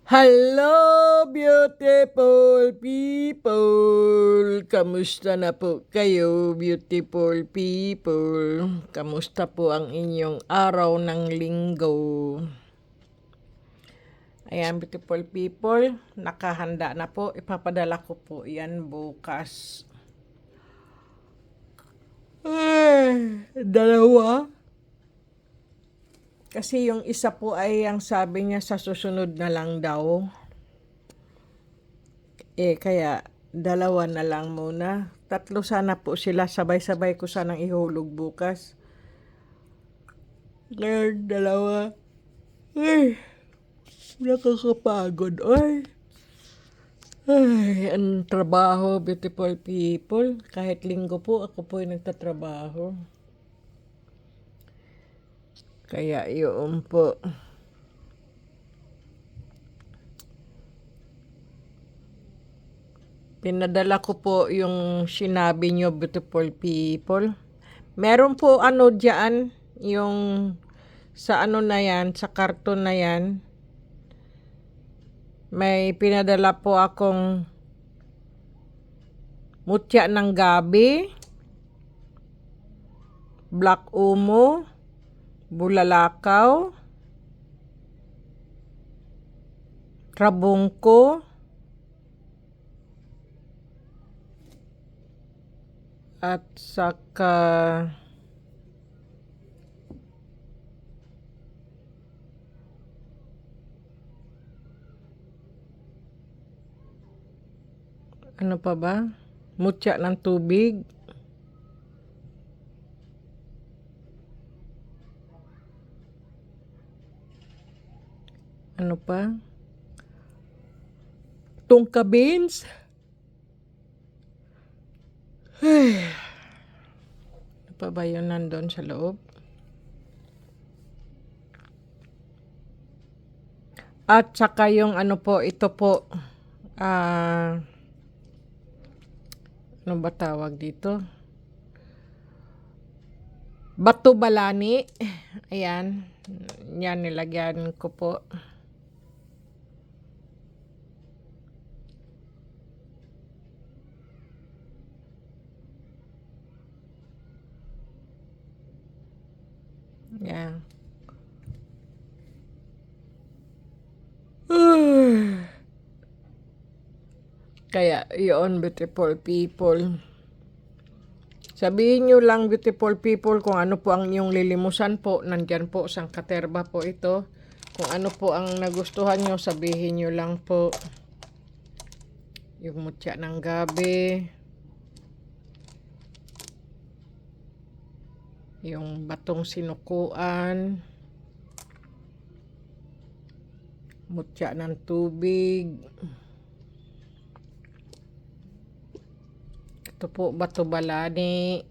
Hello, beautiful people! Kamusta na po kayo, beautiful people? Kamusta po ang inyong araw ng linggo? Ayan, beautiful people, nakahanda na po. Ipapadala ko po yan bukas. Dalawa? Kasi yung isa po ay ang sabi niya sa susunod na lang daw. Kaya dalawa na lang muna. Tatlo sana po sila. Sabay-sabay ko sanang ihulog bukas. Ngayon, dalawa. Ay, nakakapagod. Ay, ang trabaho, beautiful people. Kahit linggo po, ako po ay nagtatrabaho. Kaya yun po. Pinadala ko po yung sinabi nyo, beautiful people. Meron po ano dyan, yung sa ano na yan, sa karton na yan. May pinadala po akong mutya ng gabi, black umo, bulalakaw, trabungko, at saka ano pa ba? Mutya ng tubig. Ano pa? Tungka beans. Ano pa ba yun nandun sa loob? At saka yung ano po, ito po, ano ba tawag dito? Bato balani. Ayan. Yan, nilagyan ko po. Yan. Kaya, yun, beautiful people. Sabihin nyo lang, beautiful people, kung ano po ang inyong lilimusan po. Nandyan po, sang katerba po ito. Kung ano po ang nagustuhan nyo, sabihin nyo lang po. Yung mutya ng gabi. Yung batong sinukuan. Mutya ng tubig. Ito po, bato balani.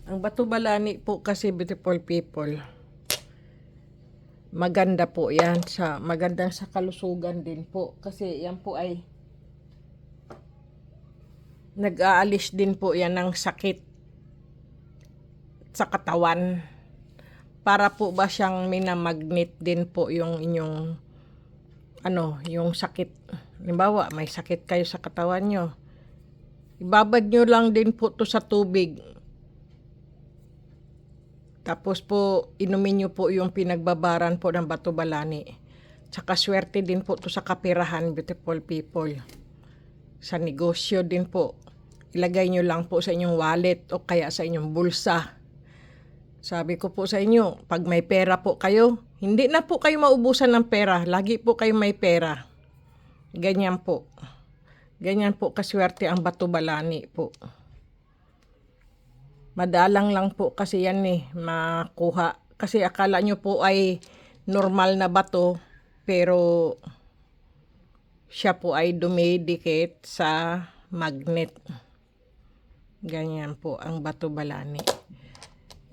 Ang bato balani po kasi, beautiful people, maganda po yan. Magandang sa kalusugan din po. Kasi yan po ay nag-aalis din po yan ng sakit sa katawan. Para po ba siyang minamagnet din po yung inyong yung sakit. Halimbawa, may sakit kayo sa katawan nyo. Ibabad nyo lang din po to sa tubig. Tapos po, inumin nyo po yung pinagbabaran po ng bato balani. Tsaka swerte din po to sa kapirahan, beautiful people. Sa negosyo din po. Ilagay nyo lang po sa inyong wallet o kaya sa inyong bulsa. Sabi ko po sa inyo, pag may pera po kayo, hindi na po kayo maubusan ng pera. Lagi po kayo may pera. Ganyan po. Ganyan po kaswerte ang bato balani po. Madalang lang po kasi yan makuha. Kasi akala nyo po ay normal na bato, pero siya po ay dumidikit sa magnet. Ganyan po ang bato balani.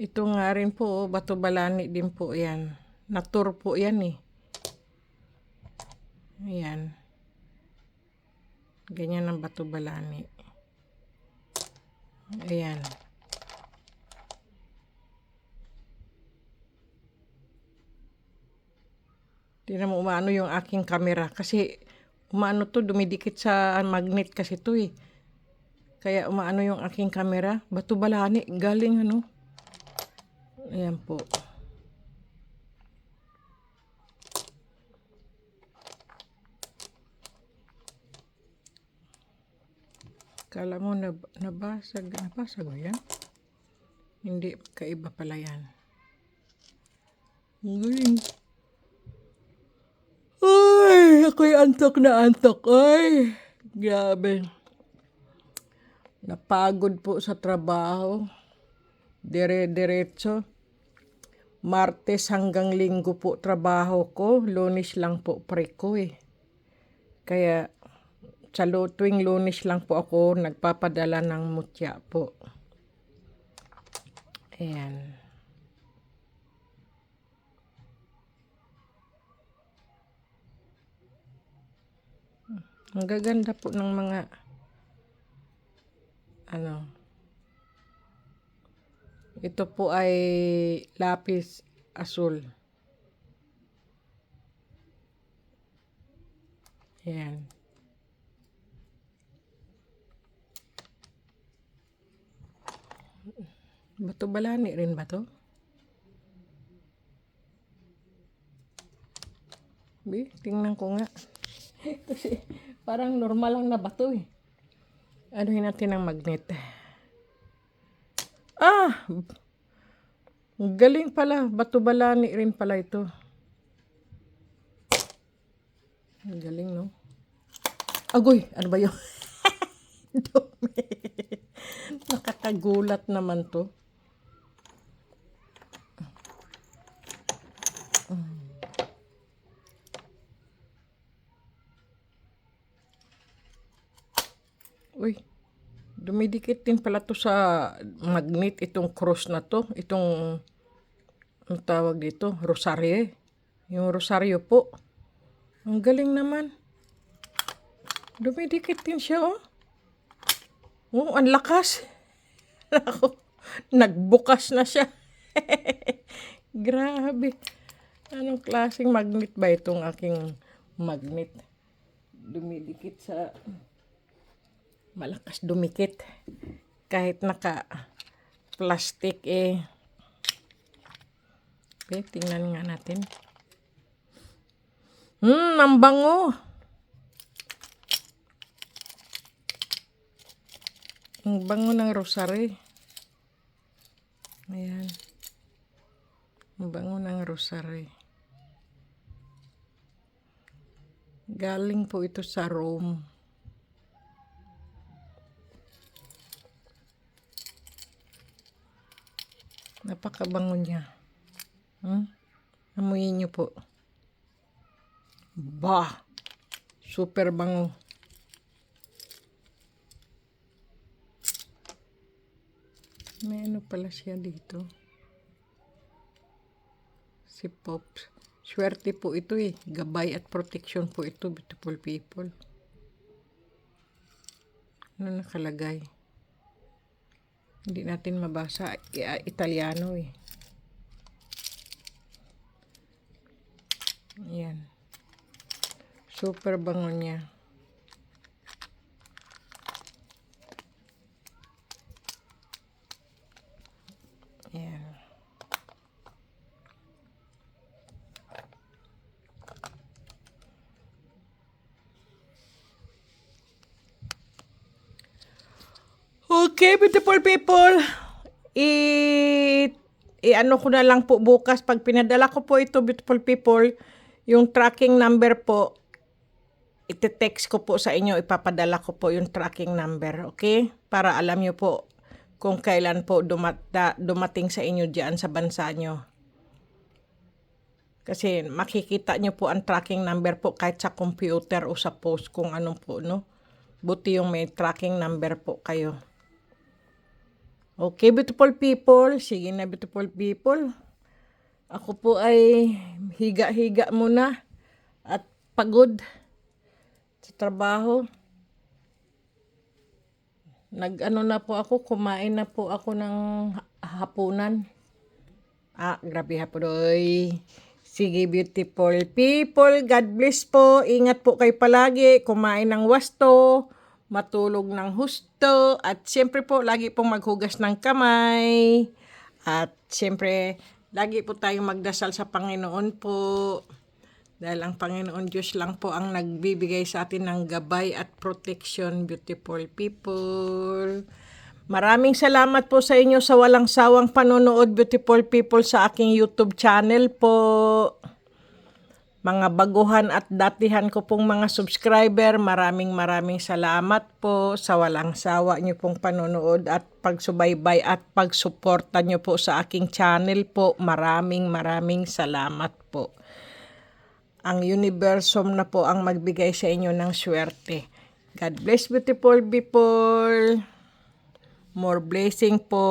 Ito nga rin po, bato balani din po yan. Natur po yan Ayan. Ganyan ang bato balani. Ayan. Tingnan mo umaano yung aking camera kasi umaano to, dumidikit sa magnet kasi to eh. Kaya umaano yung aking camera. Bato balani, galing ano. Ayan po. Kala mo nabasag ba yan? Hindi, kaiba pala yan. Ang galing. Ay, ako'y antok na antok. Ay, grabe. Napagod po sa trabaho. Dire-diretso. Martes hanggang Linggo po trabaho ko. Lunes lang po pre ko eh. Kaya sa tuwing Lunes lang po ako nagpapadala ng mutya po. Ayan. Ang gaganda po ng mga ano. Ito po ay lapis asul. Ayan. Bato balani rin ba to? Tingnan ko nga. Kasi parang normal lang na bato eh. Anuhin natin ang magnet. Ah! Galing pala. Bato balani rin pala ito. Galing no? Agoy! Ano ba yun? Dumi. Nakakagulat naman to. Uy, dumidikit din pala to sa magnet itong cross na to. Itong, ang tawag dito, rosaryo. Yung rosaryo po. Ang galing naman. Dumidikit din siya oh. Oh, ang lakas. Ako, nagbukas na siya. Grabe. Anong klaseng magnet ba itong aking magnet? Dumidikit sa... Malakas dumikit. Kahit naka-plastic eh. Okay, tingnan nga natin. Ang bango. Ang bango ng rosary. Ayan. Ang bango ng rosary. Galing po ito sa Rome. Napakabango niya. Amuyin niyo po. Bah! Super bango. May ano pala siya dito. Si Pops. Swerte po ito eh. Gabay at protection po ito, beautiful people. Ano nakalagay? Hindi natin mabasa. Italiano eh. Ayan. Super bango niya. Ayan. Okay, beautiful people. Ano ko na lang po bukas pag pinadala ko po ito, beautiful people, yung tracking number po, iti-text ko po sa inyo, ipapadala ko po yung tracking number, okay? Para alam nyo po kung kailan po dumating sa inyo diyan sa bansa nyo. Kasi makikita nyo po ang tracking number po kahit sa computer o sa post kung anong po, no? Buti yung may tracking number po kayo. Okay, beautiful people. Sige na, beautiful people. Ako po ay higa-higa muna at pagod sa trabaho. Nag-ano na po ako, kumain na po ako ng hapunan. Grabe hapunoy. Sige, beautiful people, God bless po. Ingat po kayo palagi, kumain ng wasto, matulog ng husto, at siyempre po, lagi pong maghugas ng kamay. At siyempre, lagi po tayong magdasal sa Panginoon po. Dahil ang Panginoon Diyos lang po ang nagbibigay sa atin ng gabay at protection, beautiful people. Maraming salamat po sa inyo sa walang sawang panonood, beautiful people, sa aking YouTube channel po. Mga baguhan at datihan ko pong mga subscriber, maraming salamat po sa walang sawa nyo pong panonood at pagsubaybay at pagsuporta nyo po sa aking channel po. Maraming salamat po. Ang universum na po ang magbigay sa inyo ng swerte. God bless, beautiful people. More blessing po.